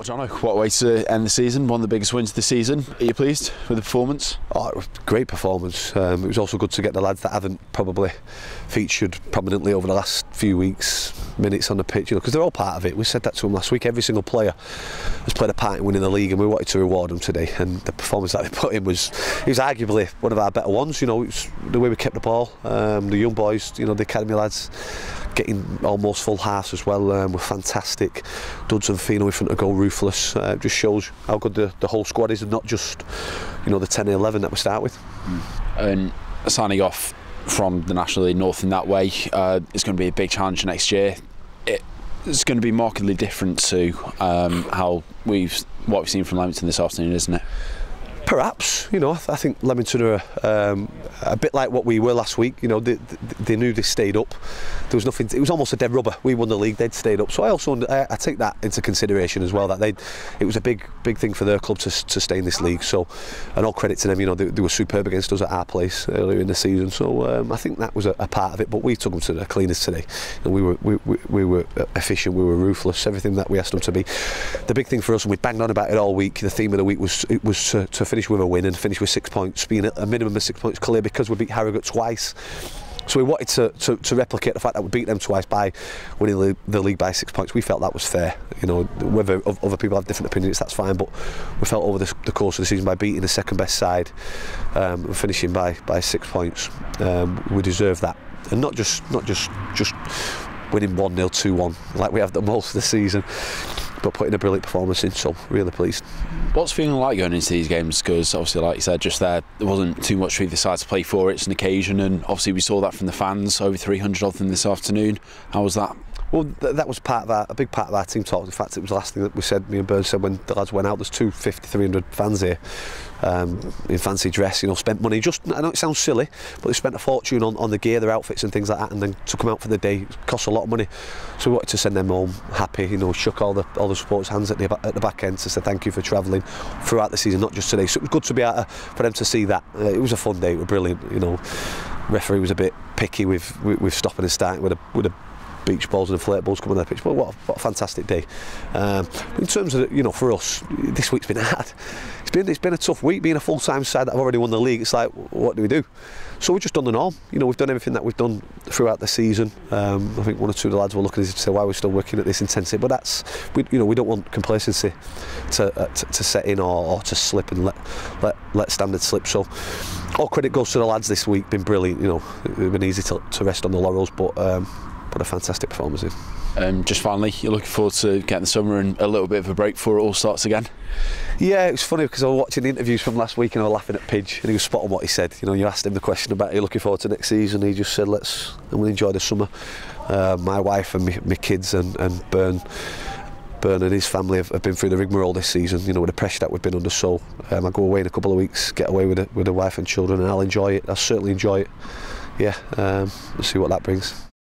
Jono, what a way to end the season, one of the biggest wins of the season. Are you pleased with the performance? Oh, it was a great performance. It was also good to get the lads that haven't probably featured prominently over the last few weeks, minutes on the pitch, because they're all part of it. We said that to them last week. Every single player has played a part in winning the league, and we wanted to reward them today. And the performance that they put in was arguably one of our better ones. It was the way we kept the ball. The young boys, the academy lads, getting almost full halves as well, were fantastic. Duds and Fino in front of goal, ruthless. Just shows how good the whole squad is, and not just the 10 and 11 that we start with. And signing off from the National League North in that way, it's going to be a big challenge next year. It's going to be markedly different to what we've seen from Leamington this afternoon, isn't it? Perhaps, I think Leamington are a bit like what we were last week. They knew they stayed up. There was nothing. It was almost a dead rubber. We won the league, they'd stayed up. So I take that into consideration as well. That it was a big thing for their club to stay in this league. So, and all credit to them. They were superb against us at our place earlier in the season. So I think that was a part of it. But we took them to the cleaners today, and we were efficient. We were ruthless. Everything that we asked them to be. The big thing for us, and we banged on about it all week. The theme of the week was to finish with a win and finish with 6 points, being a minimum of 6 points clear, because we beat Harrogate twice. So we wanted to replicate the fact that we beat them twice by winning the league by 6 points. We felt that was fair. Whether other people have different opinions, that's fine. But we felt over the course of the season, by beating the second best side and finishing by 6 points, we deserve that, and not just winning 1-0, 2-1 like we have done most of the season, but putting a brilliant performance in. So really pleased. What's feeling like going into these games? Because obviously, like you said just there wasn't too much for either side to play for. It's an occasion, and obviously we saw that from the fans, over 300 of them this afternoon. How was that? Well, that was a big part of our team talk. In fact, it was the last thing that we said, me and Burns said when the lads went out. There's 300 fans here in fancy dress, spent money. I know it sounds silly, but they spent a fortune on the gear, their outfits and things like that, and then took them out for the day. It cost a lot of money. So we wanted to send them home happy, shook all the supporters' hands at the back end to say thank you for travelling throughout the season, not just today. So it was good to be able for them to see that. It was a fun day, it was brilliant. Referee was a bit picky with stopping and starting with a beach balls and inflatables coming on the pitch, but what a fantastic day. In terms of for us, this week's been hard. It's been a tough week, being a full-time side that have already won the league. It's like, what do we do? So we've just done the norm. We've done everything that we've done throughout the season. I think one or two of the lads were looking at us to say why we're still working at this intensity, but that's we don't want complacency to set in or to slip and let standards slip. So all credit goes to the lads this week. Been brilliant. It's been easy to rest on the laurels, but a fantastic performance. Just finally, you're looking forward to getting the summer and a little bit of a break before it all starts again? Yeah, it was funny because I was watching the interviews from last week and I was laughing at Pidge, and he was spot on what he said. You asked him the question about, are you looking forward to next season? He just said, we'll enjoy the summer. My wife and my kids and Bern and his family have been through the rigmarole this season, with the pressure that we've been under. So I go away in a couple of weeks, get away with the wife and children, and I'll enjoy it. I'll certainly enjoy it. Yeah, we'll see what that brings.